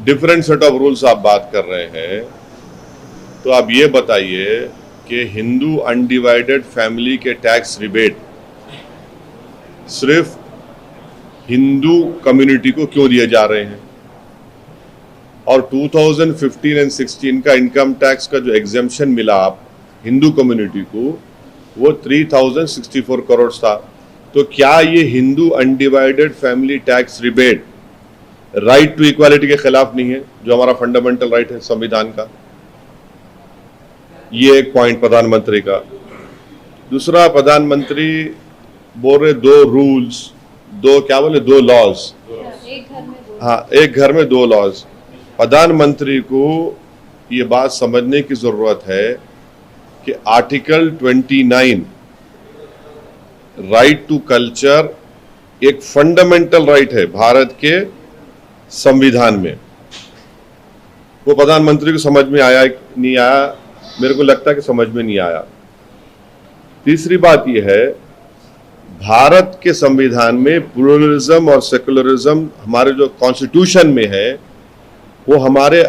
Different set of rules आप बात कर रहे हैं, तो आप ये बताइए कि हिंदू अनडिवाइडेड फैमिली के टैक्स रिबेट सिर्फ हिंदू कम्युनिटी को क्यों दिए जा रहे हैं, और 2015 एंड 16 का इनकम टैक्स का जो एग्जेम्पशन मिला आप हिंदू कम्युनिटी को वो 3064 करोड़ था। तो क्या ये Hindu undivided family tax rebate right to equality के खिलाफ नहीं है, जो हमारा फंडामेंटल राइट है संविधान का? ये एक पॉइंट प्रधानमंत्री का। दूसरा, प्रधानमंत्री बोल रहे दो रूल्स, दो लॉज, हाँ एक घर में दो लॉज। प्रधानमंत्री को ये बात समझने की जरूरत है कि आर्टिकल 29 राइट टू कल्चर एक फंडामेंटल राइट है भारत के संविधान में। वो प्रधानमंत्री को समझ में आया नहीं आया, मेरे को लगता है कि समझ में नहीं आया। तीसरी बात यह है, भारत के संविधान में प्लूरलिज्म और सेकुलरिज्म हमारे जो कॉन्स्टिट्यूशन में है, वो हमारे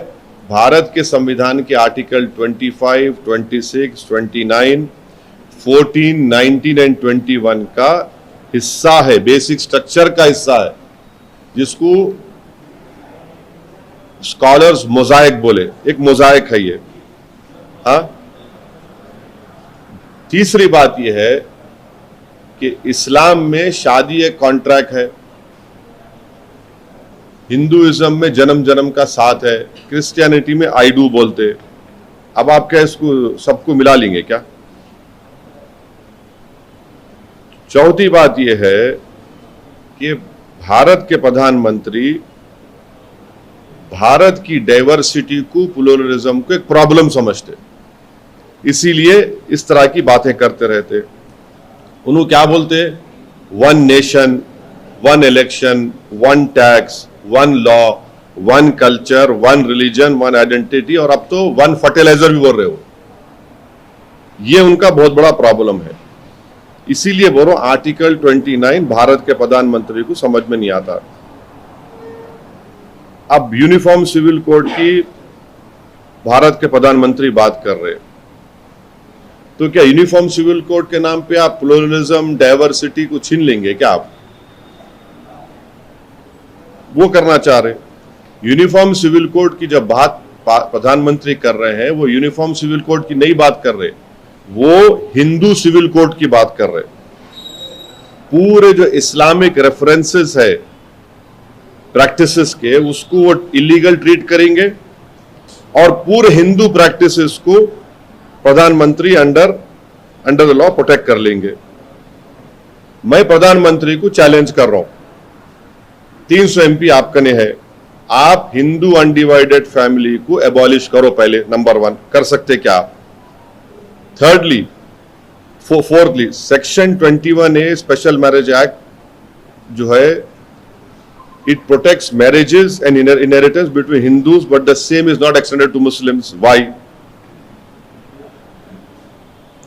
भारत के संविधान के आर्टिकल 25, 26, 29, 14, 19 एंड 21 का हिस्सा है, बेसिक स्ट्रक्चर का हिस्सा है, जिसको स्कॉलर्स मोजाइक बोले। एक मोजाइक है ये। हाँ, तीसरी बात यह है कि इस्लाम में शादी एक कॉन्ट्रैक्ट है, हिंदुइज्म में जन्म जन्म का साथ है, क्रिश्चियनिटी में आई डू बोलते। अब आप क्या इसको सबको मिला लेंगे क्या? चौथी बात यह है कि भारत के प्रधानमंत्री भारत की डाइवर्सिटी को, प्लूरलिज्म को एक प्रॉब्लम समझते, इसीलिए इस तरह की बातें करते रहते। उन्होंने क्या बोलते? One nation, one election, one tax, one law, one culture, one religion, one identity, और अब तो वन फर्टिलाइजर भी बोल रहे हो। ये उनका बहुत बड़ा प्रॉब्लम है। इसीलिए बोल रहा हूं, आर्टिकल 29 भारत के प्रधानमंत्री को समझ में नहीं आता। अब यूनिफॉर्म सिविल कोड की भारत के प्रधानमंत्री बात कर रहे हैं, तो क्या यूनिफॉर्म सिविल कोड के नाम पे आप प्लूरलिज्म, डाइवर्सिटी को छीन लेंगे क्या? आप वो करना चाह रहे? यूनिफॉर्म सिविल कोड की जब बात प्रधानमंत्री कर रहे हैं, वो यूनिफॉर्म सिविल कोड की नहीं बात कर रहे, वो हिंदू सिविल कोड की बात कर रहे। पूरे जो इस्लामिक रेफरेंसेस है प्रैक्टिसेस के, उसको वो इलीगल ट्रीट करेंगे, और पूरे हिंदू प्रैक्टिसेस को प्रधानमंत्री अंडर द लॉ प्रोटेक्ट कर लेंगे। मैं प्रधानमंत्री को चैलेंज कर रहा हूं, 300 MP आपकने है, आप हिंदू अनडिवाइडेड फैमिली को एबॉलिश करो पहले, नंबर 1। कर सकते क्या आप? Thirdly, fourthly, section 21A special marriage act जो है, it protects marriages and inheritance between Hindus, but the same is not extended to Muslims. Why?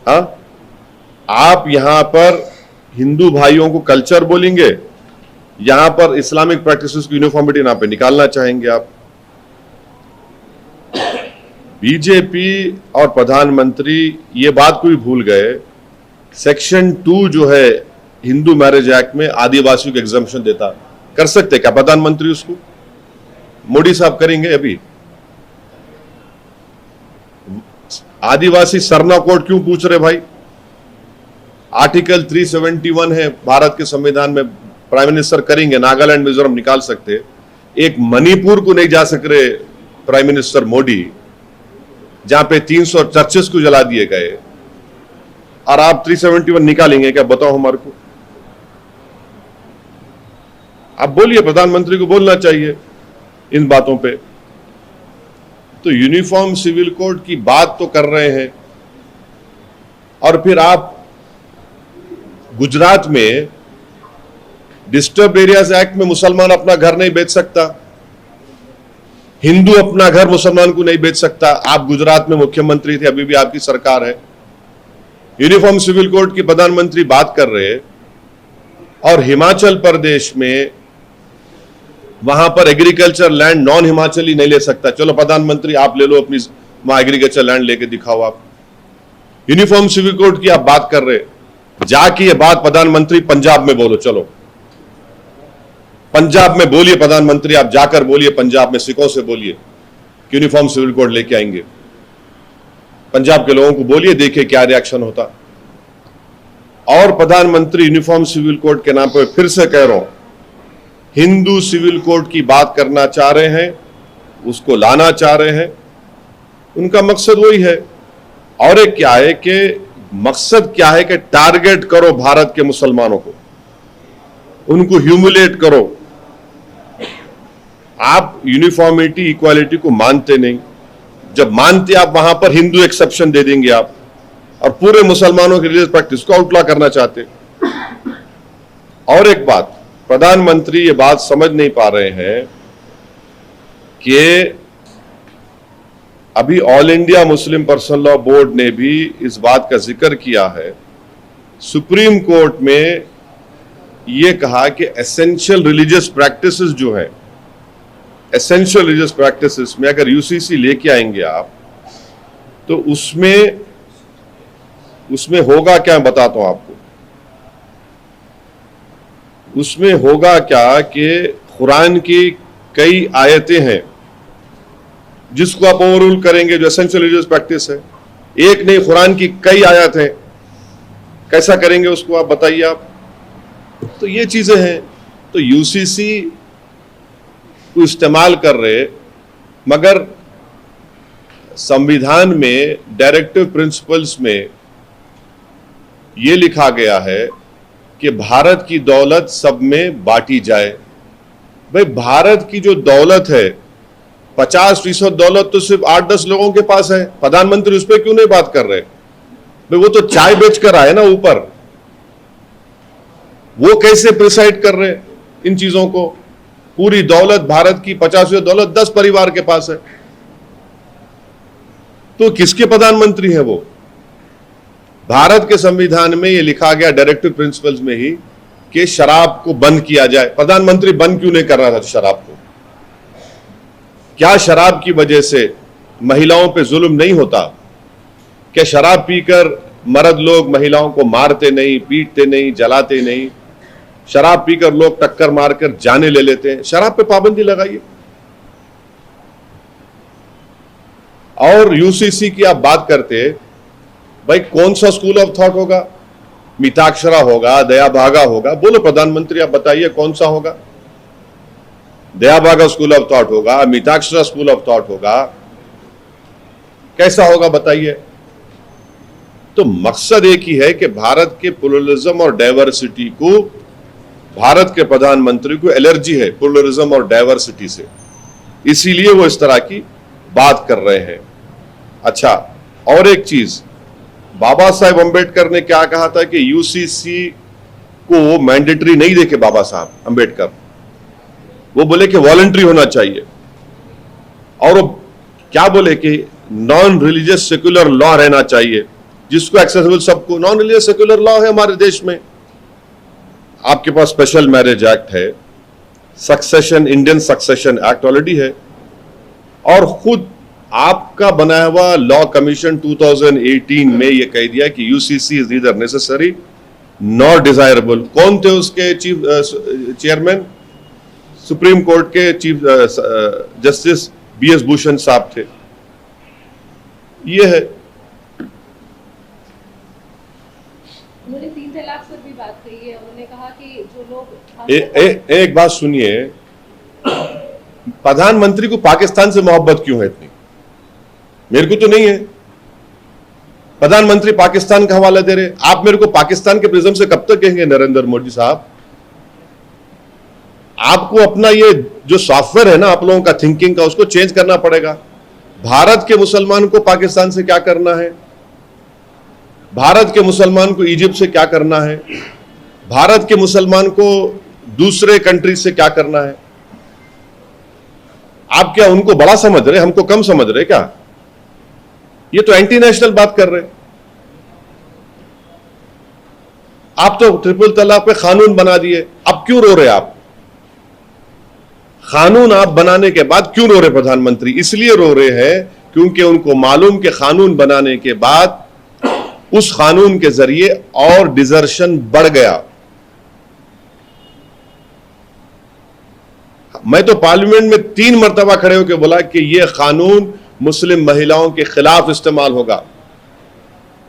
हाँ, आप यहां पर हिंदू भाइयों को कल्चर बोलेंगे, यहां पर इस्लामिक प्रैक्टिसेस की यूनिफॉर्मिटी यहां पे निकालना चाहेंगे आप। बीजेपी और प्रधानमंत्री ये बात को भी भूल गए, सेक्शन 2 जो है हिंदू मैरिज एक्ट में आदिवासियों को एग्जम्पशन देता। कर सकते क्या प्रधानमंत्री उसको? मोदी साहब करेंगे? अभी आदिवासी सरना कोड क्यों पूछ रहे भाई? आर्टिकल 371 है भारत के संविधान में, प्राइम मिनिस्टर करेंगे, नागालैंड, मिजोरम निकाल सकते। एक मणिपुर को नहीं जा सक रहे प्राइम मिनिस्टर मोदी, जहां पे 300 चर्चेस को जला दिए गए, और आप 371 निकालेंगे क्या? बताओ हमारे को। आप बोलिए, प्रधानमंत्री को बोलना चाहिए इन बातों पे। तो यूनिफॉर्म सिविल कोड की बात तो कर रहे हैं, और फिर आप गुजरात में डिस्टर्ब एरियाज एक्ट में मुसलमान अपना घर नहीं बेच सकता, हिंदू अपना घर मुसलमान को नहीं बेच सकता। आप गुजरात में मुख्यमंत्री थे, अभी भी आपकी सरकार है। यूनिफॉर्म सिविल कोड की प्रधानमंत्री बात कर रहे हैं, और हिमाचल प्रदेश में वहां पर एग्रीकल्चर लैंड नॉन हिमाचली नहीं ले सकता। चलो प्रधानमंत्री आप ले लो, अपनी वहां एग्रीकल्चर लैंड लेके दिखाओ। आप यूनिफॉर्म सिविल कोड की आप बात कर रहे, जाके ये बात प्रधानमंत्री पंजाब में बोलो। चलो पंजाब में बोलिए प्रधानमंत्री, आप जाकर बोलिए पंजाब में, सिखों से बोलिए कि यूनिफॉर्म सिविल कोड लेके आएंगे। पंजाब के लोगों को बोलिए, देखिए क्या रिएक्शन होता। और प्रधानमंत्री यूनिफॉर्म सिविल कोड के नाम पर फिर से कह रहा हूं, हिंदू सिविल कोड की बात करना चाह रहे हैं, उसको लाना चाह रहे हैं, उनका मकसद वही है। और एक क्या है कि मकसद क्या है कि टारगेट करो भारत के मुसलमानों को, उनको ह्यूमिलेट करो। आप यूनिफॉर्मिटी इक्वालिटी को मानते नहीं, जब मानते आप वहां पर हिंदू एक्सेप्शन दे देंगे आप, और पूरे मुसलमानों की रिलीजियस प्रैक्टिस को आउटला करना चाहते। और एक बात, प्रधानमंत्री ये बात समझ नहीं पा रहे हैं कि अभी all India Muslim personal law board ने भी इस बात का जिक्र किया है, सुप्रीम कोर्ट में ये कहा कि एसेंशियल रिलीजियस प्रैक्टिसेस जो है, एसेंशियल रिलीजियस प्रैक्टिसेस में अगर यूसीसी लेके आएंगे आप, तो उसमें होगा क्या, मैं बताता हूं आपको। उसमें होगा क्या कि कुरान की कई आयतें हैं जिसको आप ओवररूल करेंगे, जो एसेंशियल रिलीजियस प्रैक्टिस है। एक नहीं, कुरान की कई आयत हैं, कैसा करेंगे उसको आप बताइए आप। तो ये चीजें हैं, तो यूसीसी को इस्तेमाल कर रहे, मगर संविधान में डायरेक्टिव प्रिंसिपल्स में यह लिखा गया है कि भारत की दौलत सब में बांटी जाए। भाई भारत की जो दौलत है, 50% दौलत तो सिर्फ 8-10 लोगों के पास है। प्रधानमंत्री उस पर क्यों नहीं बात कर रहे? भाई वो तो चाय बेच कर आए ना ऊपर, वो कैसे प्रिसाइड कर रहे इन चीजों को? पूरी दौलत भारत की 50% दौलत 10 परिवार के पास है, तो किसके प्रधानमंत्री हैं वो? भारत के संविधान में यह लिखा गया डायरेक्टिव प्रिंसिपल्स में ही कि शराब को बंद किया जाए। प्रधानमंत्री बंद क्यों नहीं कर रहा था शराब को? क्या शराब की वजह से महिलाओं पे जुल्म नहीं होता? क्या शराब पीकर मर्द लोग महिलाओं को मारते नहीं, पीटते नहीं, जलाते नहीं? शराब पीकर लोग टक्कर मारकर जाने ले लेते हैं। शराब पे पाबंदी लगाइए। और यूसीसी की आप बात करते, भाई कौन सा स्कूल ऑफ थॉट होगा? मिताक्षरा होगा, दयाभागा होगा? बोलो प्रधानमंत्री, आप बताइए कौन सा होगा? दयाभागा स्कूल ऑफ थॉट होगा, मिताक्षरा स्कूल ऑफ थॉट होगा, कैसा होगा बताइए? तो मकसद एक ही है कि भारत के प्लुरलिज्म और डाइवर्सिटी को, भारत के प्रधानमंत्री को एलर्जी है प्लुरलिज्म और डाइवर्सिटी से, इसीलिए वो इस तरह की बात कर रहे हैं। अच्छा, और एक चीज, बाबा साहेब अंबेडकर ने क्या कहा था कि यूसीसी को मैंडेटरी नहीं देखे बाबा साहब अंबेडकर, वो बोले कि वॉलंटरी होना चाहिए। और वो क्या बोले कि नॉन रिलीजियस सेक्युलर लॉ रहना चाहिए, जिसको एक्सेसिबल सबको। नॉन रिलीजियस सेक्युलर लॉ है हमारे देश में, आपके पास स्पेशल मैरिज एक्ट है, succession, Indian succession act already है, और खुद आपका बनाया हुआ लॉ कमीशन 2018 में यह कह दिया कि UCC is neither necessary nor desirable. कौन थे उसके चीफ चेयरमैन? सुप्रीम कोर्ट के चीफ जस्टिस बीएस भूषण साहब थे। ये है। उन्होंने 3 तलाक पर भी बात कही है। उन्होंने कहा कि जो लोग एक बात सुनिए, प्रधानमंत्री को पाकिस्तान से मोहब्बत क्यों है इतनी? मेरे को तो नहीं है। प्रधानमंत्री पाकिस्तान का हवाला दे रहे, आप मेरे को पाकिस्तान के प्रिज्म से कब तक कहेंगे? नरेंद्र मोदी साहब, आपको अपना ये जो सॉफ्टवेयर है ना आप लोगों का थिंकिंग का, उसको चेंज करना पड़ेगा। भारत के मुसलमान को पाकिस्तान से क्या करना है? भारत के मुसलमान को इजिप्ट से क्या करना है? भारत के मुसलमान को दूसरे कंट्री से क्या करना है? आप क्या उनको बड़ा समझ रहे, हमको कम समझ रहे क्या? ये तो एंटी नेशनल बात कर रहे। आप तो ट्रिपल तलाक पे कानून बना दिए, अब क्यों रो रहे आप? कानून आप बनाने के बाद क्यों रो रहे प्रधानमंत्री? इसलिए रो रहे हैं क्योंकि उनको मालूम कि कानून बनाने के बाद उस कानून के जरिए और डिजर्शन बढ़ गया। मैं तो पार्लियामेंट में 3 मरतबा खड़े होकर बोला कि यह कानून मुस्लिम महिलाओं के खिलाफ इस्तेमाल होगा,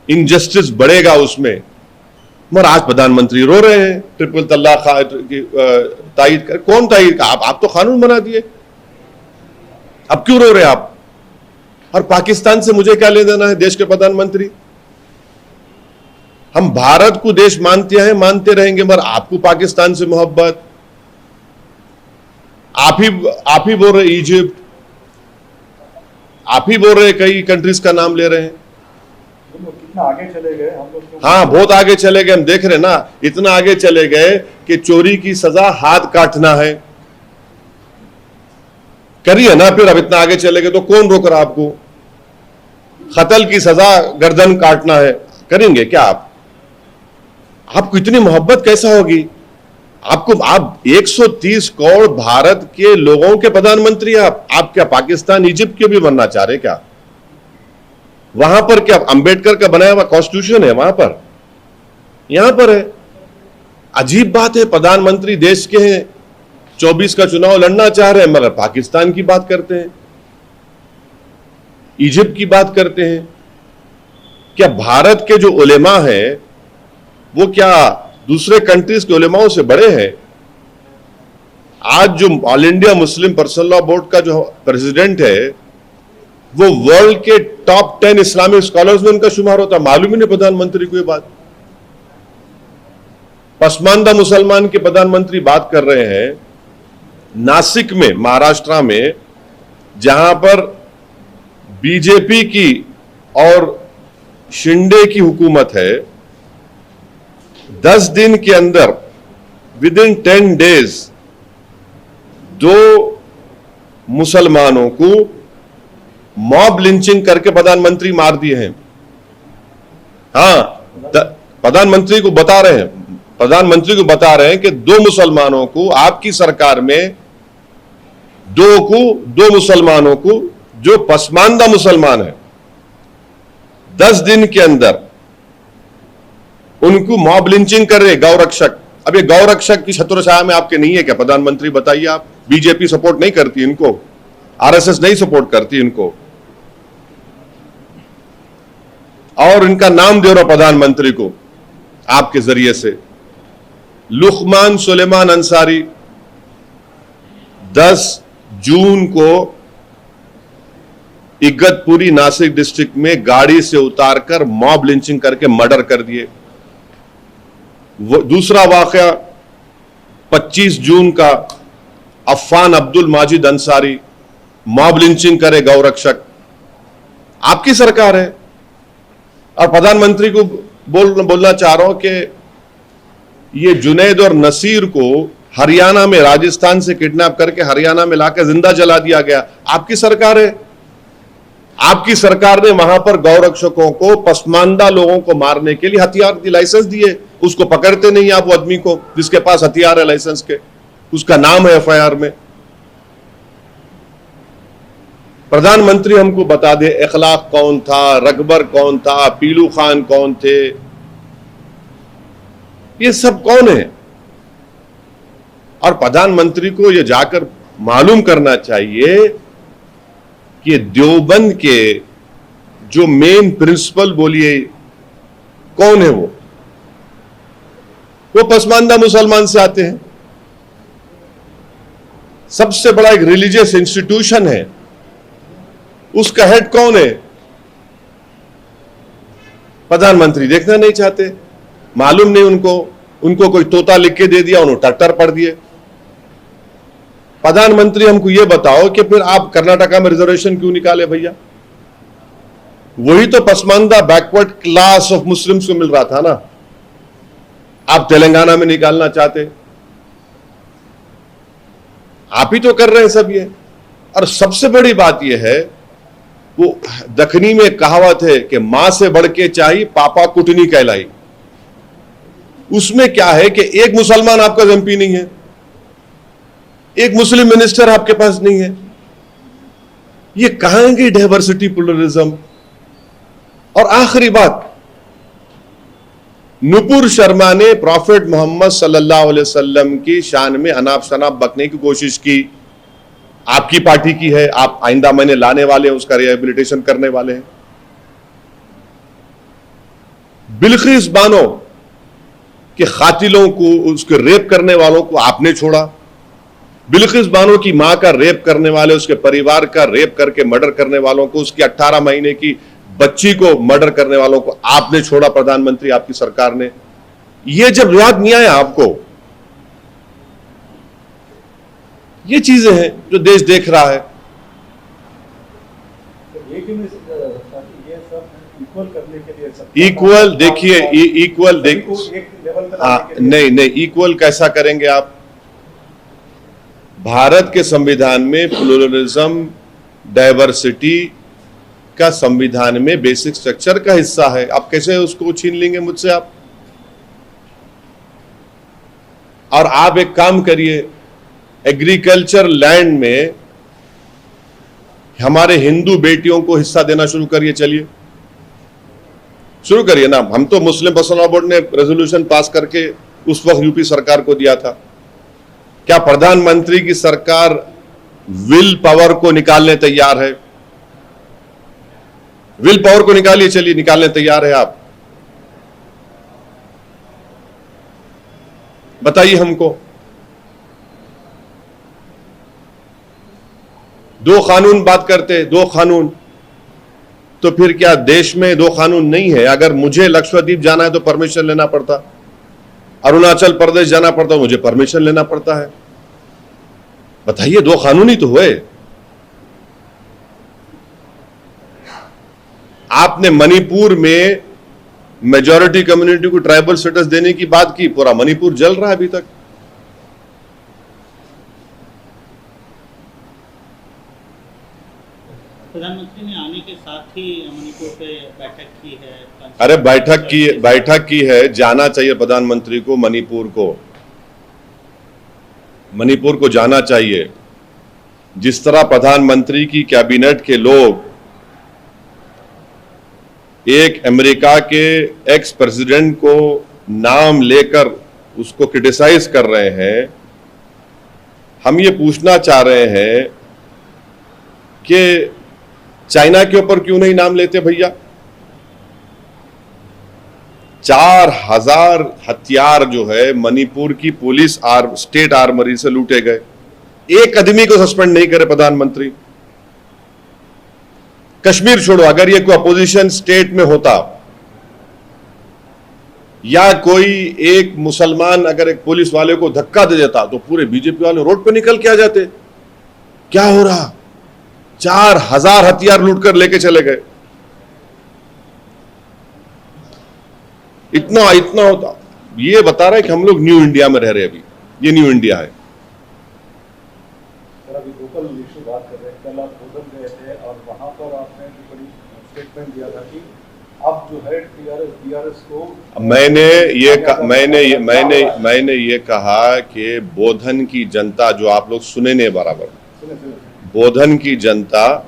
इनजस्टिस बढ़ेगा उसमें। मगर आज प्रधानमंत्री रो रहे हैं ट्रिपल तलाक की तायद कर। कौन तायद? आप तो कानून बना दिए, अब क्यों रो रहे हैं आप? और पाकिस्तान से मुझे क्या ले देना है देश के प्रधानमंत्री? हम भारत को देश मानते हैं, मानते रहेंगे, मगर आपको पाकिस्तान से मोहब्बत। आप ही बोल रहे इजिप्ट, आप ही बोल रहे कई कंट्रीज का नाम ले रहे हैं। कितना आगे चले गए हम लोग तो। हाँ, बहुत आगे चले गए। हम देख रहे ना, इतना आगे चले गए कि चोरी की सजा हाथ काटना है। करिए ना फिर, अब इतना आगे चले गए तो कौन रोक रहा आपको? कत्ल की सजा गर्दन काटना है, करेंगे क्या आप? आपको इतनी मोहब्बत कैसा होगी? आप 130 करोड़ भारत के लोगों के प्रधानमंत्री। आप क्या पाकिस्तान इजिप्ट के भी बनना चाह रहे क्या? वहां पर क्या अंबेडकर का बनाया हुआ कॉन्स्टिट्यूशन है वहां पर? यहां पर है। अजीब बात है, प्रधानमंत्री देश के हैं, 24 का चुनाव लड़ना चाह रहे हैं, मगर पाकिस्तान की बात करते हैं, इजिप्ट की बात करते हैं। क्या भारत के जो उलेमा हैं वो क्या दूसरे कंट्रीज के उलेमाओं से बड़े हैं? आज जो all India Muslim personal law board का जो प्रेसिडेंट है वो वर्ल्ड के टॉप 10 इस्लामिक स्कॉलर्स में उनका शुमार होता। मालूम ही नहीं प्रधानमंत्री को ये बात। पसमानदा मुसलमान के प्रधानमंत्री बात कर रहे हैं नासिक में, महाराष्ट्र में, जहां पर बीजेपी की और शिंदे की हुकूमत है। 10 दिन के अंदर, विद इन 10 डेज, 2 मुसलमानों को मॉब लिंचिंग करके प्रधानमंत्री मार दिए हैं। हां, प्रधानमंत्री को बता रहे हैं कि 2 मुसलमानों को आपकी सरकार में, 2 मुसलमानों को जो पसमानदा मुसलमान है, 10 दिन के अंदर उनको मॉब लिंचिंग कर रहे गौरक्षक। अब ये गौरक्षक की छत्रछाया में आपके नहीं है क्या प्रधानमंत्री? बताइए आप। बीजेपी सपोर्ट नहीं करती इनको, आरएसएस नहीं सपोर्ट करती इनको, और इनका नाम दे रहा प्रधानमंत्री को आपके जरिए से। लुकमान सुलेमान अंसारी 10 जून को इगतपुरी नासिक डिस्ट्रिक्ट में गाड़ी से उतारकर मॉब लिंचिंग करके मर्डर कर दिए। दूसरा वाकया 25 जून का, अफान अब्दुल माजिद अंसारी, मॉब लिंचिंग करे गौरक्षक। आपकी सरकार है। और प्रधानमंत्री को बोलना चाह रहा हूं कि ये जुनैद और नसीर को हरियाणा में, राजस्थान से किडनैप करके हरियाणा में लाकर जिंदा जला दिया गया। आपकी सरकार है। आपकी सरकार ने वहां पर गौरक्षकों को, पसमानदा लोगों को मारने के लिए हथियार की लाइसेंस दिए। उसको पकड़ते नहीं आप, वो आदमी को जिसके पास हथियार है लाइसेंस के, उसका नाम है एफआईआर में। प्रधानमंत्री हमको बता दे इखलाक कौन था, रकबर कौन था, पीलू खान कौन थे, ये सब कौन है? और प्रधानमंत्री को यह जाकर मालूम करना चाहिए कि देवबंद के जो मेन प्रिंसिपल, बोलिए कौन है? वो पसमानदा मुसलमान से आते हैं। सबसे बड़ा एक रिलीजियस इंस्टीट्यूशन है, उसका हेड कौन है? प्रधानमंत्री देखना नहीं चाहते, मालूम नहीं उनको कोई तोता लिख के दे दिया, उन्होंने टट्टर पढ़ दिए। प्रधानमंत्री हमको यह बताओ कि फिर आप कर्नाटका में रिजर्वेशन क्यों निकाले भैया? वही तो Pasmanda backward class of Muslims को मिल रहा था ना, आप तेलंगाना में निकालना चाहते। आप ही तो कर रहे हैं सब ये। और सबसे बड़ी बात यह है, वो दखनी में कहावत है कि मां से बढ़ के चाहिए पापा कुटनी कहलाई। उसमें क्या है कि एक मुसलमान आपका एमपी नहीं है, एक मुस्लिम मिनिस्टर आपके पास नहीं है। ये कहां की डाइवर्सिटी, प्लुरलिज्म। और आखिरी बात, नुपुर शर्मा ने प्रॉफेट मोहम्मद सल्लल्लाहु अलैहि वसल्लम की शान में अनाप शनाप बकने की कोशिश की। आपकी पार्टी की है, आप आइंदा महीने लाने वाले हैं, उसका रिहेबिलिटेशन करने वाले हैं। बिल्किस बानो के कातिलों को, उसके रेप करने वालों को आपने छोड़ा। बिल्किस बानो की मां का रेप करने वाले, उसके परिवार का रेप करके मर्डर करने वालों को, उसकी 18 महीने की बच्ची को मर्डर करने वालों को आपने छोड़ा, प्रधानमंत्री आपकी सरकार ने। यह जब याद नहीं आया आपको, ये चीजें हैं जो देश देख रहा है। ये क्यों नहीं समझा जा सकता कि ये सब इक्वल करने के लिए सब इक्वल, देखिए इक्वल देख, एक लेवल पे हाँ, लाने के लिए नहीं नहीं, इक्वल कैसा करेंगे आप? भारत के संविधान में प्लुरलिज्म, डाइवर्सिटी का संविधान में बेसिक स्ट्रक्चर का हिस्सा है। आप कैसे उसको छीन लेंगे मुझसे आप? और आप एक काम करिए, एग्रीकल्चर लैंड में हमारे हिंदू बेटियों को हिस्सा देना शुरू करिए। चलिए शुरू करिए ना। हम तो मुस्लिम पर्सनल बोर्ड ने रेजोल्यूशन पास करके उस वक्त यूपी सरकार को दिया था। क्या प्रधानमंत्री की सरकार विल पावर को निकालने तैयार है? विल पावर को निकालिए, चलिए निकालने तैयार है आप? बताइए हमको। दो कानून बात करते, दो कानून, तो फिर क्या देश में दो कानून नहीं है? अगर मुझे लक्षद्वीप जाना है तो परमिशन लेना पड़ता, अरुणाचल प्रदेश जाना पड़ता, मुझे परमिशन लेना पड़ता है। बताइए, दो कानून ही तो हुए। आपने मणिपुर में मेजॉरिटी कम्युनिटी को ट्राइबल स्टेटस देने की बात की, पूरा मणिपुर जल रहा है अभी तक। प्रधानमंत्री ने आने के साथ ही मणिपुर पे बैठक की है। अरे बैठक की है, जाना चाहिए प्रधानमंत्री को मणिपुर को जाना चाहिए। जिस तरह प्रधानमंत्री की कैबिनेट के लोग एक अमेरिका के एक्स प्रेसिडेंट को नाम लेकर उसको क्रिटिसाइज कर रहे हैं, हम ये पूछना चाह रहे हैं कि चाइना के ऊपर क्यों नहीं नाम लेते भैया? 4000 हथियार जो है मणिपुर की पुलिस स्टेट आर्मरी से लूटे गए। एक आदमी को सस्पेंड नहीं करे प्रधानमंत्री। कश्मीर छोड़ो, अगर ये कोई अपोजिशन स्टेट में होता या कोई एक मुसलमान अगर एक पुलिस वाले को धक्का दे देता तो पूरे बीजेपी वाले रोड पे निकल के आ जाते। क्या हो रहा? 4000 हथियार लूटकर लेके चले गए। इतना होता। ये बता रहा है कि हम लोग न्यू इंडिया में रह रहे हैं। अभी ये न्यू इंडिया है। सर, अभी लोकल इशू बात कर रहे हैं। कल आप बोधन गए थे और वहां पर आपने जो बड़ी स्टेटमेंट दिया था कि अब जो है टीआरएस को मैंने ये कहा कि बोधन की जनता, जो आप लोग सुने नहीं बराबर, बोधन की जनता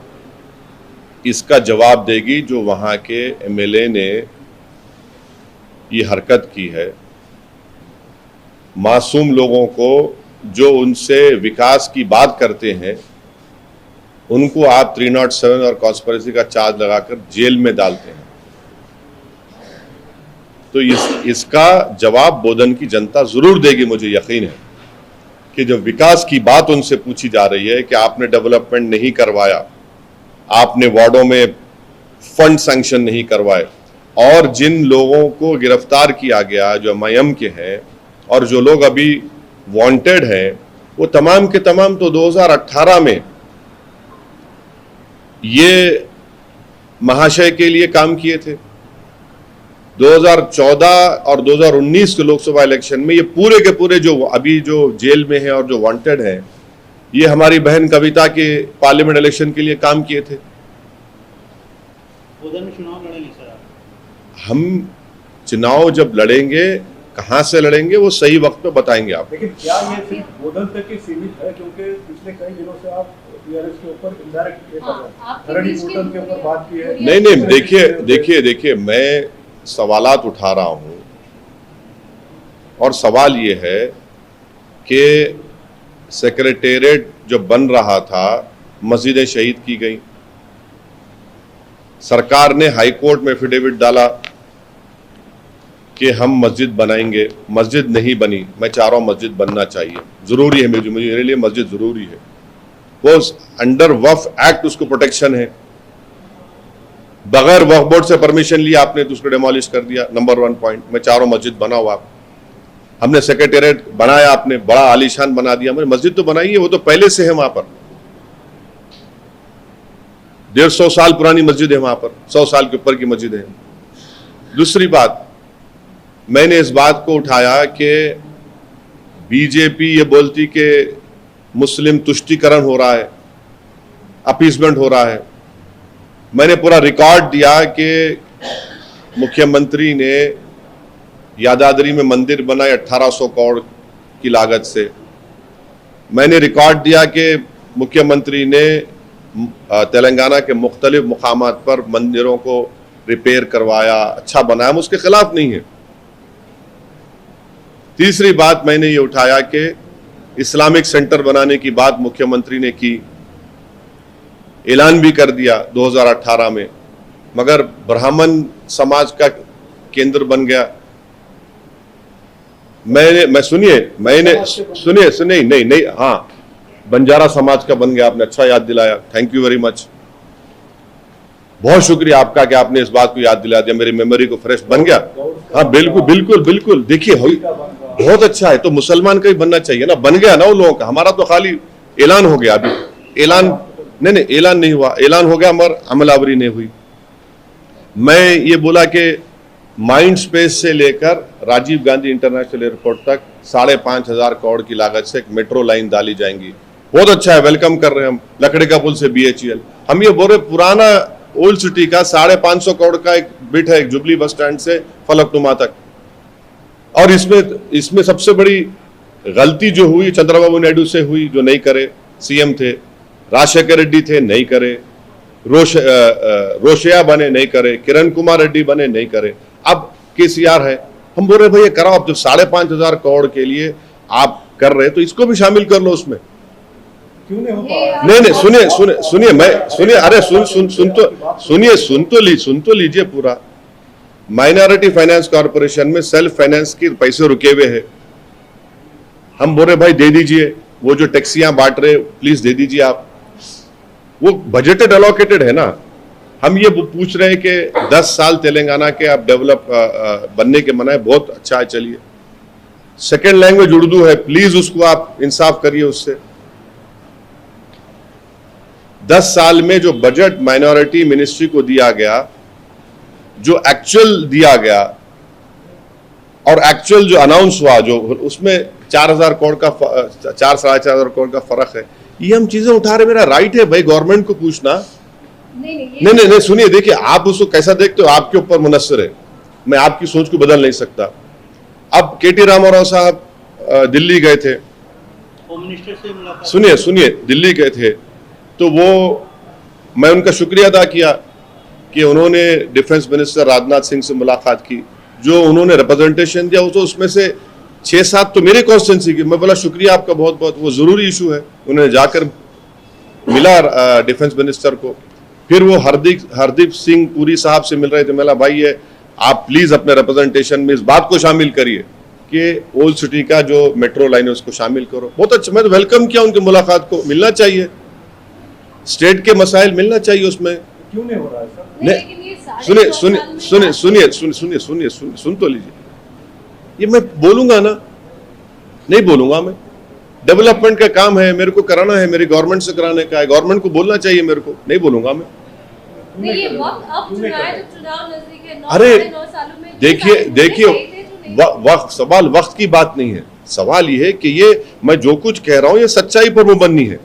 इसका जवाब देगी जो वहां के एमएलए ने ये हरकत की है। मासूम लोगों को जो उनसे विकास की बात करते हैं उनको आप 307 और कॉन्स्पिरेसी का चार्ज लगाकर जेल में डालते हैं। तो इसका जवाब बोधन की जनता जरूर देगी। मुझे यकीन है कि जब विकास की बात उनसे पूछी जा रही है कि आपने डेवलपमेंट नहीं करवाया, आपने वार्डों में फंड सैंक्शन नहीं करवाए, और जिन लोगों को गिरफ्तार किया गया जो एमआईएम के हैं और जो लोग अभी वांटेड हैं, वो तमाम के तमाम तो 2018 में ये महाशय के लिए काम किए थे। 2014 और 2019 के लोकसभा इलेक्शन में ये पूरे के पूरे जो अभी जो जेल में हैं और जो वांटेड हैं, ये हमारी बहन कविता के पार्लियामेंट इलेक्शन के लिए काम किए थे। बोधन में चुनाव लड़ेंगे सर आप? हम चुनाव जब लड़ेंगे कहां से लड़ेंगे वो सही वक्त पे बताएंगे आप। लेकिन क्या ये सिर्फ बोधन तक ही सीमित है, क्योंकि पिछले कई दिनों से आप टीआरएस के ऊपर इनडायरेक्ट ये कर रहे हैं, आपके धरणी बीच की बोधन के ऊपर बात की है। नहीं देखिए मैं सवालात उठा रहा हूं और सवाल ये है कि सेक्रेटेरिएट जो बन रहा था मस्जिदें शहीद की गई, सरकार ने हाई कोर्ट में एफिडेविट डाला कि हम मस्जिद बनाएंगे, मस्जिद नहीं बनी। मैं चाह रहा हूं मस्जिद बनना चाहिए, जरूरी है, मेरे लिए मस्जिद जरूरी है। वो अंडर वक्फ एक्ट उसको प्रोटेक्शन है, बगैर वक्फ बोर्ड से परमिशन लिया आपने तो उसको डेमोलिश कर दिया। नंबर 1 पॉइंट, मैं चाह रहा हूं मस्जिद बनाओ आप। हमने सेक्रेटेरिएट बनाया, आपने बड़ा आलीशान बना दिया, हमने मस्जिद तो बनाई है, वो तो पहले से है वहां पर, 150 साल पुरानी मस्जिद है वहां पर, 100 साल के ऊपर की मस्जिद है। दूसरी बात, मैंने इस बात को उठाया कि बीजेपी ये बोलती कि मुस्लिम तुष्टीकरण हो रहा है, अपीसमेंट हो रहा है। मैंने पूरा रिकॉर्ड दिया कि मुख्यमंत्री ने यादाद्री में मंदिर बनाए 1800 करोड़ की लागत से। मैंने रिकॉर्ड दिया कि मुख्यमंत्री ने तेलंगाना के मुख्तलिफ मुकामात पर मंदिरों को रिपेयर करवाया, अच्छा बनाया, हम उसके खिलाफ नहीं है। तीसरी बात मैंने ये उठाया कि इस्लामिक सेंटर बनाने की बात मुख्यमंत्री ने की, ऐलान भी कर दिया 2018 में, मगर ब्राह्मण समाज का केंद्र बन गया। सुनिए नहीं, हाँ, बंजारा समाज का बन गया, आपने अच्छा याद दिलाया, थैंक यू वेरी मच, बहुत शुक्रिया आपका कि आपने इस बात को याद दिला दिया, मेरी मेमोरी को फ्रेश बन गया। हाँ बिल्कुल देखिए बहुत अच्छा है, तो मुसलमान का ही बनना चाहिए ना, बन गया ना वो लोगों का, हमारा तो खाली ऐलान हो गया। अभी ऐलान नहीं हुआ, ऐलान हो गया मगर अमलावरी नहीं हुई। मैं ये बोला कि माइंड स्पेस से लेकर राजीव गांधी इंटरनेशनल एयरपोर्ट तक 5,500 करोड़ की लागत से एक मेट्रो लाइन डाली जाएंगी, बहुत अच्छा है, वेलकम कर रहे हैं हम। लकड़ी का पुल से BHEL, हम ये बोल रहे पुराना ओल्ड सिटी का 550 करोड़ का एक बिट है, एक जुबली बस स्टैंड से फलकनुमा तक। और इसमें सबसे बड़ी गलती जो हुई चंद्रबाबू नायडू से हुई, जो नहीं करे, CM थे, राजशेखर रेड्डी थे, नहीं करे, रोशया बने, नहीं करे, किरण कुमार रेड्डी बने, नहीं करे, अब KCR है। हम बोल रहे भैया कराओ, अब जब 5,500 करोड़ के लिए आप कर रहे तो इसको भी शामिल कर लो उसमें। क्यों नहीं होता? नहीं सुनिए, अरे सुन तो लीजिए पूरा। माइनॉरिटी फाइनेंस कॉर्पोरेशन में सेल्फ फाइनेंस के पैसे रुके हुए हैं, हम बोल रहे भाई दे दीजिए, वो जो टैक्सियां बांट रहे प्लीज दे दीजिए आप, वो बजटेड एलोकेटेड है ना। हम ये पूछ रहे हैं कि 10 साल तेलंगाना के आप डेवलप बनने के मनाए, बहुत अच्छा है, चलिए। सेकेंड लैंग्वेज उर्दू है, प्लीज उसको आप इंसाफ करिए उससे। 10 साल में जो बजट माइनॉरिटी मिनिस्ट्री को दिया गया, जो एक्चुअल दिया गया और एक्चुअल जो अनाउंस हुआ, जो उसमें 4,000 करोड़ का 4-4.5 करोड़ का फर्क है। ये हम चीजें उठा रहे, मेरा राइट है भाई गवर्नमेंट को पूछना। नहीं सुनिए, देखिए आप उसको कैसा देखते हो आपके ऊपर मुनस्सर है, मैं आपकी सोच को बदल नहीं सकता। अब KT रामाराव साहब दिल्ली गए थे, होम मिनिस्टर से मुलाकात, सुनिए दिल्ली गए थे, तो वो मैं उनका शुक्रिया अदा किया कि उन्होंने डिफेंस मिनिस्टर राजनाथ सिंह से मुलाकात की, जो उन्होंने रिप्रेजेंटेशन दिया तो उसमें से 6-7 तो मेरे कॉन्स्टिट्यूंसी की। मैं बोला शुक्रिया आपका बहुत बहुत, वो जरूरी इशू है। उन्होंने जाकर मिला डिफेंस मिनिस्टर को, फिर वो हरदीप सिंह पुरी साहब से मिल रहे थे। मैं भाई ये आप प्लीज अपने रिप्रेजेंटेशन में इस बात को शामिल करिए कि ओल्ड सिटी का जो मेट्रो लाइन है उसको शामिल करो। बहुत अच्छा, मैं तो वेलकम किया उनकी मुलाकात को, मिलना चाहिए, स्टेट के मसाइल मिलना चाहिए उसमें। क्यों नहीं हो रहा है सर? सुनिए, सुन तो लीजिए, ये मैं बोलूंगा ना, नहीं बोलूंगा मैं, डेवलपमेंट का काम है, मेरे को कराना है, मेरी गवर्नमेंट से कराने का है, गवर्नमेंट को बोलना चाहिए मेरे को, नहीं बोलूंगा मैं। अरे देखिए वक्त, सवाल वक्त की बात नहीं है, सवाल ये है कि ये मैं जो कुछ कह रहा हूं ये सच्चाई पर मुबन्नी है,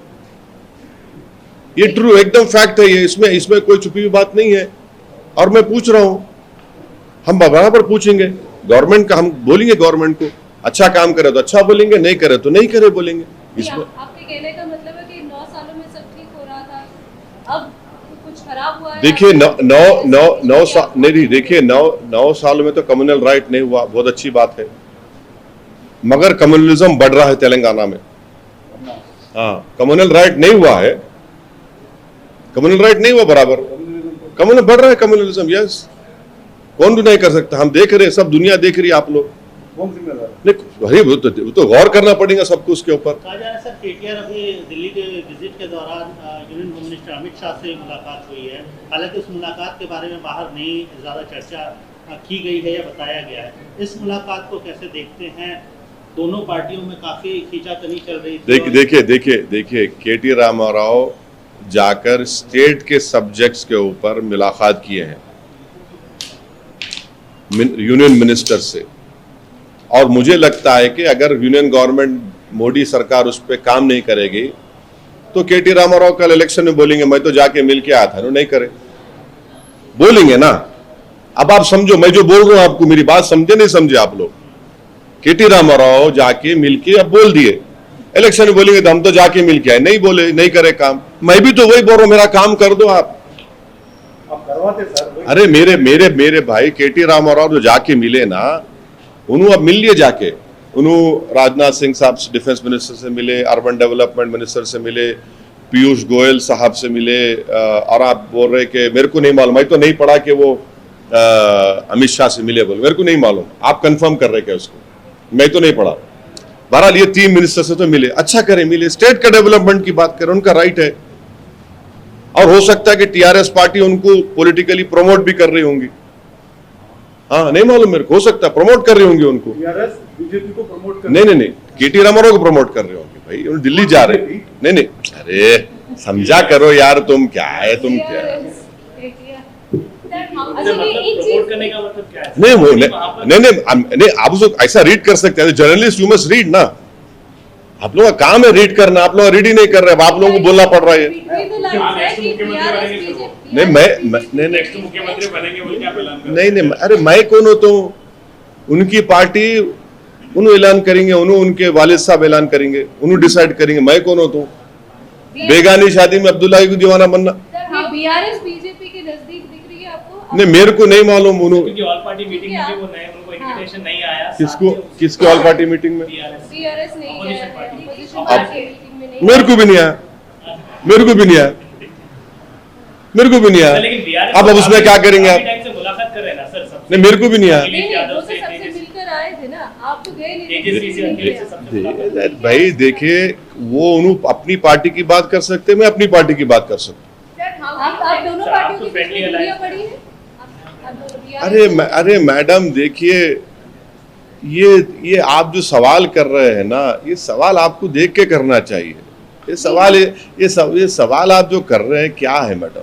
ये ट्रू एकदम फैक्ट है, ये इसमें कोई छुपी हुई बात नहीं है। और मैं पूछ रहा हूं, हम बराबर पूछेंगे गवर्नमेंट का हम बोलेंगे, गवर्नमेंट को अच्छा काम करे तो अच्छा बोलेंगे, नहीं करे तो नहीं करे बोलेंगे। इसमें आपके कहने का मतलब है कि 9 सालों में सब ठीक हो रहा था, अब कुछ खराब हुआ है? देखिए देखिए 9 सालों में तो कम्युनल राइट नहीं हुआ, बहुत अच्छी बात है, मगर कम्युनलिज्म बढ़ रहा है तेलंगाना में। हाँ, कम्युनल राइट नहीं हुआ है, कम्युनल राइट नहीं हुआ बराबर, कम्युनल बढ़ रहा है कम्युनलिज्म। यस, कौन भी नहीं कर सकता, हम देख रहे हैं, सब दुनिया देख रही है। आप लोग कौन जिम्मेदार है? नहीं, अरे वो तो गौर करना पड़ेगा सबको उसके ऊपर। कहा जा रहा है सर, केटीआर अभी दिल्ली के विजिट के दौरान union home minister Amit Shah से मुलाकात हुई है। हालांकि उस मुलाकात के बारे में बाहर नहीं ज़्यादा चर्चा की गई है या बताया गया है। इस मुलाकात को कैसे देखते हैं? दोनों पार्टियों में काफ़ी खींचातानी चल रही थी। देखिए केटी रामाराव जाकर स्टेट के सब्जेक्ट्स के ऊपर मुलाकात किए हैं यूनियन मिनिस्टर से, और मुझे लगता है कि अगर यूनियन गवर्नमेंट मोदी सरकार उस पर काम नहीं करेगी तो केटी रामाराव कल इलेक्शन में बोलेंगे मैं तो जाके मिल के आया था, नहीं करे बोलेंगे ना। अब आप समझो, मैं जो बोल रहा हूं आपको, मेरी बात समझे नहीं समझे आप लोग? केटी रामाराव जाके मिल के अब बोल दिए, इलेक्शन में बोलेंगे तो हम तो जाके मिल के आए, नहीं बोले, नहीं करे काम। मैं भी तो वही बोल रहा हूं, मेरा काम कर दो आप करवाते सर। अरे मेरे भाई केटी रामाराव जो जाके मिले ना, उन्होंने अब मिल लिए जाके, उन्होंने राजनाथ सिंह साहब से, डिफेंस मिनिस्टर से मिले, अर्बन डेवलपमेंट मिनिस्टर से मिले, पीयूष गोयल साहब से मिले, और आप बोल रहे कि मेरे को नहीं मालूम, मैं तो नहीं पढ़ा कि वो अमित शाह से मिले, बोले मेरे को नहीं मालूम, आप कंफर्म कर रहे क्या उसको? मैं तो नहीं पढ़ा। बहरहाल ये 3 मिनिस्टर से तो मिले, अच्छा करें मिले, स्टेट का डेवलपमेंट की बात करें, उनका राइट है। और हो सकता है कि टीआरएस पार्टी उनको पॉलिटिकली प्रमोट भी कर रही होंगी, हाँ नहीं मालूम मेरे को, हो सकता है प्रमोट कर रही होंगी उनको। टीआरएस बीजेपी को प्रमोट कर नहीं, केटी रामाराव को प्रमोट कर रहे होंगे भाई, उन्हें दिल्ली जा रहे। नहीं, अरे समझा करो यार, तुम क्या है, तुम क्या है? प्रमोट करने का मतलब क्या है? नहीं वो नहीं, आप उसको ऐसा रीड कर सकते हैं, जर्नलिस्ट यू मस्ट रीड ना। आप लोगों का काम है रीड करना, आप लोग रीड ही नहीं कर रहे, आप लोगों को बोलना पड़ रहा है। नहीं मैं नेक्स्ट मुख्यमंत्री बनेंगे बोल के आप ऐलान कर नहीं, अरे मैं कौन होता हूँ? उनकी पार्टी उन्होंने ऐलान करेंगे, उनके वालिद साहब ऐलान करेंगे, उन्होंने डिसाइड करेंगे, मैं कौन होता हूँ? बेगानी शादी में अब्दुल्ला को दीवाना बनना। बीआरएस बीजेपी के नजदीक दिख रही है आपको? नहीं, मेरे को नहीं मालूम। क्योंकि ऑल पार्टी मीटिंग में भी वो नए, उनको इनविटेशन नहीं आया। किसको ऑल पार्टी मीटिंग में? बीआरएस नहीं गया है, अब मेरे को भी नहीं आया, मेरे को भी नहीं आया, मेरे को भी नहीं आया। अब उसमें क्या करेंगे आप? मुलाकात कर रहे हैं ना सर सबसे? नहीं, मेरे को भी नहीं आया सबसे मिलकर आए थे ना, आप तो गए नहीं। भाई देखिए, वो उन्होंने अपनी पार्टी की बात कर सकते, मैं अपनी पार्टी की बात कर सकता। आप दोनों पार्टियों की दूरियां पड़ी है? अरे मैडम देखिए, ये आप जो सवाल कर रहे हैं ना, ये सवाल आपको देख के करना चाहिए। ये सवाल आप जो कर रहे हैं क्या है मैडम?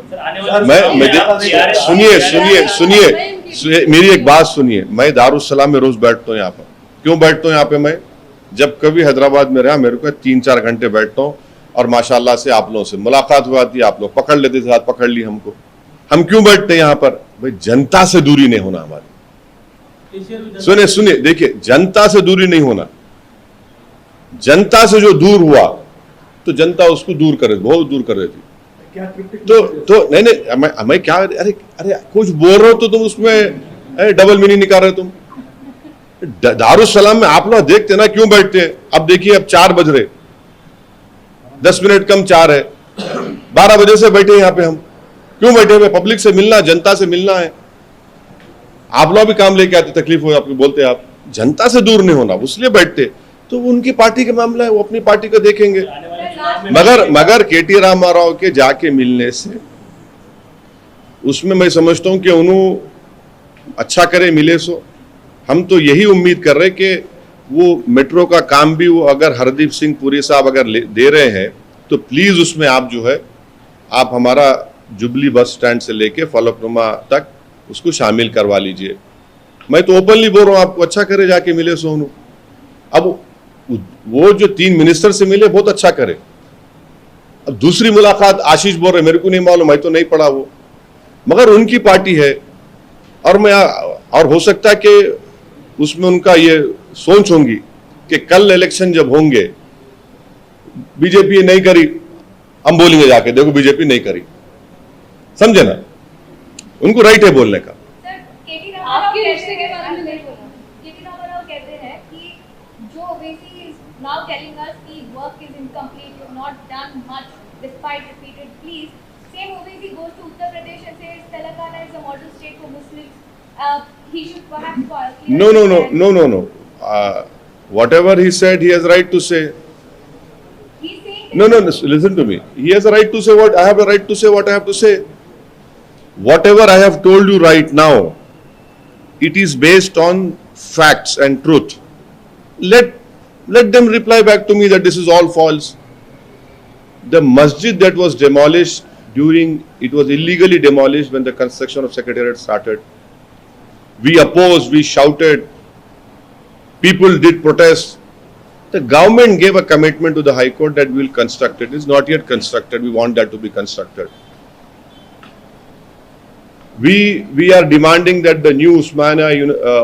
सुनिए मेरी एक बात सुनिए। मैं दारुस्सलाम में रोज बैठता हूँ यहाँ पर। क्यों बैठता हूँ यहाँ पे? मैं जब कभी हैदराबाद में रहा, मेरे को 3-4 घंटे बैठता हूँ, और माशाल्लाह से आप लोगों से मुलाकात हुआ थी, आप लोग पकड़ लेते थे, पकड़ ली हमको। हम क्यों बैठते हैं यहाँ पर? भाई जनता से दूरी नहीं होना हमारी। सुनिए देखिए, जनता से दूरी नहीं होना। जनता से जो दूर हुआ तो जनता उसको दूर करे, बहुत दूर कर रही थी। तो नहीं, मैं क्या, अरे कुछ बोल रहे हो तो तुम उसमें डबल मीनिंग निकाल रहे हो तुम। दारुस्सलाम में आप लोग देखते ना क्यों बैठते हैं? अब देखिए, अब 4 बज रहे, 10 मिनट कम 4 है, 12 बजे से बैठे यहाँ पे। हम क्यों बैठे हुए? पब्लिक से मिलना, जनता से मिलना है। आप लोग भी काम लेके आते, तकलीफ हो आपको, बोलते आप जनता से दूर नहीं होना, इसलिए बैठते। तो उनकी पार्टी का मामला है, वो अपनी पार्टी को देखेंगे। मगर केटी रामाराव के जाके मिलने से उसमें मैं समझता हूं कि उन्होंने अच्छा करे, मिले सो। हम तो यही उम्मीद कर रहे कि वो मेट्रो का काम भी वो अगर हरदीप सिंह पुरी साहब अगर दे रहे हैं तो प्लीज उसमें आप जो है, आप हमारा जुबली बस स्टैंड से लेके फलकनुमा तक उसको शामिल करवा लीजिए। मैं तो ओपनली बोल रहा हूं, आपको अच्छा करे जाके मिले सो उन्होंने। अब वो जो 3 मिनिस्टर से मिले, बहुत अच्छा करे। अब दूसरी मुलाकात आशीष बोल रहे, मेरे को नहीं मालूम, मैं तो नहीं पढ़ा वो, मगर उनकी पार्टी है। और हो सकता है कि उसमें उनका ये सोच होंगी कि कल इलेक्शन जब होंगे, बीजेपी नहीं करी, हम बोलेंगे जाके देखो बीजेपी नहीं करी, समझे ना, उनको राइट है बोलने का। सर, केटी आपके रिश्ते के बारे में नहीं बोला। केटी रामाराव कहते हैं कि जो Owaisi is now telling us कि work is incomplete, you have not done much despite repeated pleas. Same Owaisi goes to Uttar Pradesh and says Telangana is a model state for Muslims. He should perhaps clear No, no, his no, stand. no, no, no. Whatever he said, he has right to say. He's saying No, no, no, listen to me. He has a right to say what I have a right to say. What I have to say. Whatever I have told you right now, it is based on facts and truth. Let them reply back to me that this is all false. The masjid that was demolished it was illegally demolished when the construction of Secretariat started. We opposed, we shouted, people did protest. The government gave a commitment to the High Court that we will construct it. It is not yet constructed. We want that to be constructed. We are demanding that the new Usmania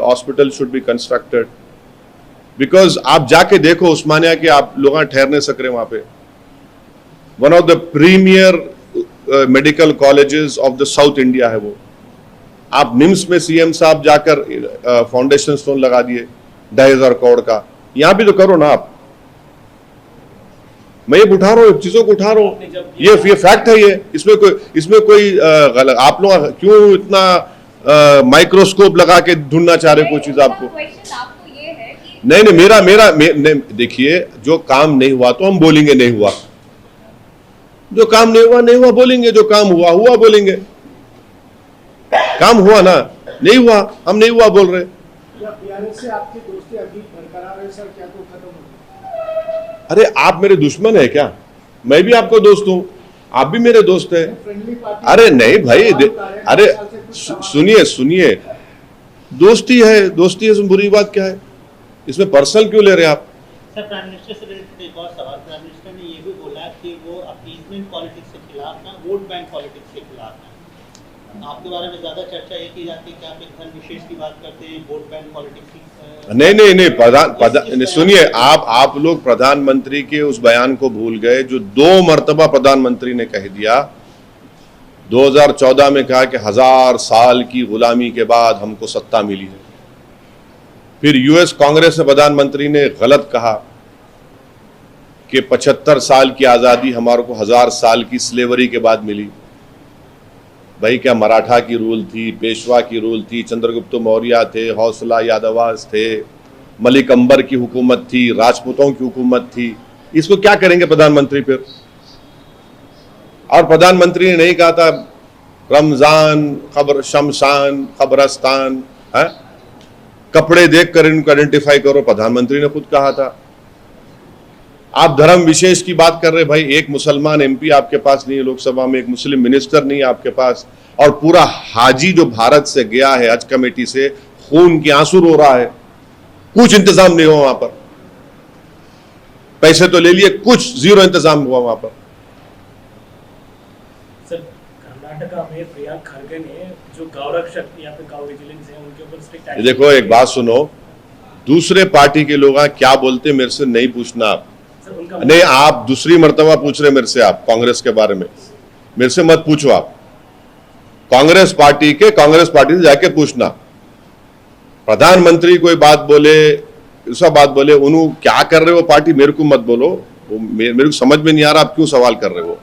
hospital should be constructed. Because आप जाके देखो उस्मानिया के, आप लोग ठहर नहीं सक रहे वहां पे. One of the premier medical colleges of the south India है वो. आप निम्स में सीएम साहब जाकर फाउंडेशन स्टोन लगा दिए 2,500 करोड़ का. यहां भी तो करो ना आप. मैं ये उठा रहा हूँ, चीजों को उठा रहा हूँ, ये फैक्ट है. ये इसमें कोई गलत, आप लोग क्यों इतना माइक्रोस्कोप लगा के ढूंढना चाह रहे कोई चीज आपको. क्वेश्चन आपको ये है कि नहीं, देखिए, जो काम नहीं हुआ तो हम बोलेंगे नहीं हुआ, जो काम नहीं हुआ बोलेंगे, जो काम हुआ बोलेंगे. काम हुआ ना, नहीं हुआ, हम नहीं हुआ बोल रहे. बीआरएस से आपकी दोस्ती अभी बरकरार है सर, क्या तो खत्म हो? अरे आप मेरे दुश्मन है क्या? मैं भी आपको दोस्त हूं, आप भी मेरे दोस्त है. Friendly party? अरे नहीं भाई, अरे सुनिए, दोस्ती है, इसमें बुरी बात क्या है? इसमें पर्सनल क्यों ले रहे हैं आप? सर, प्राइम मिनिस्टर से रिलेटेड एक और सवाल. प्राइम मिनिस्टर ने ये भी बोला कि वो अपीजमेंट पॉलिटिक्स के खिलाफ ना, वोट बैंक पॉलिटिक्स के खिलाफ है. आपके बारे में ज्यादा चर्चा ये की जाती है कि आप एक धन विशेष की बात करते हैं, वोट बैंक पॉलिटिक्स की. नहीं, सुनिए, आप लोग प्रधानमंत्री के उस बयान को भूल गए जो 2 मर्तबा प्रधानमंत्री ने कह दिया. 2014 में कहा कि 1000 साल की गुलामी के बाद हमको सत्ता मिली है. फिर यूएस कांग्रेस में प्रधानमंत्री ने गलत कहा कि 75 साल की आजादी हमारे को 1000 साल की स्लेवरी के बाद मिली. भाई, क्या मराठा की रूल थी, पेशवा की रूल थी, चंद्रगुप्त मौर्य थे, हौसला यादवास थे, मलिक अंबर की हुकूमत थी, राजपूतों की हुकूमत थी. इसको क्या करेंगे प्रधानमंत्री फिर? और प्रधानमंत्री ने नहीं कहा था रमजान, शमशान, कब्रस्तान, है? कपड़े देखकर इनको आइडेंटिफाई करो, प्रधानमंत्री ने खुद कहा था. आप धर्म विशेष की बात कर रहे भाई. एक मुसलमान एमपी आपके पास नहीं है लोकसभा में, एक मुस्लिम मिनिस्टर नहीं है आपके पास, और पूरा हाजी जो भारत से गया है हज कमेटी से, खून के आंसू रो रहा है. कुछ इंतजाम नहीं हुआ वहां पर. पैसे तो ले लिए, कुछ जीरो इंतजाम हुआ वहां पर. सर, कर्नाटका में प्रियांक खड़गे ने जो गौरक्षक यहाँ पे गौ विजिलेंस है उनके ऊपर स्ट्रिक्ट एक्शन. देखो, एक बात सुनो, दूसरे पार्टी के लोग क्या बोलते मेरे से नहीं पूछना आप. नहीं, आप दूसरी मर्तबा पूछ रहे मेरे से, आप कांग्रेस के बारे में मेरे से मत पूछो. आप कांग्रेस पार्टी से जाके पूछना. प्रधानमंत्री कोई बात बोले, ऐसा बात बोले, उन्होंने क्या कर रहे हो पार्टी, मेरे को मत बोलो. मेरे को समझ में नहीं आ रहा आप क्यों सवाल कर रहे हो.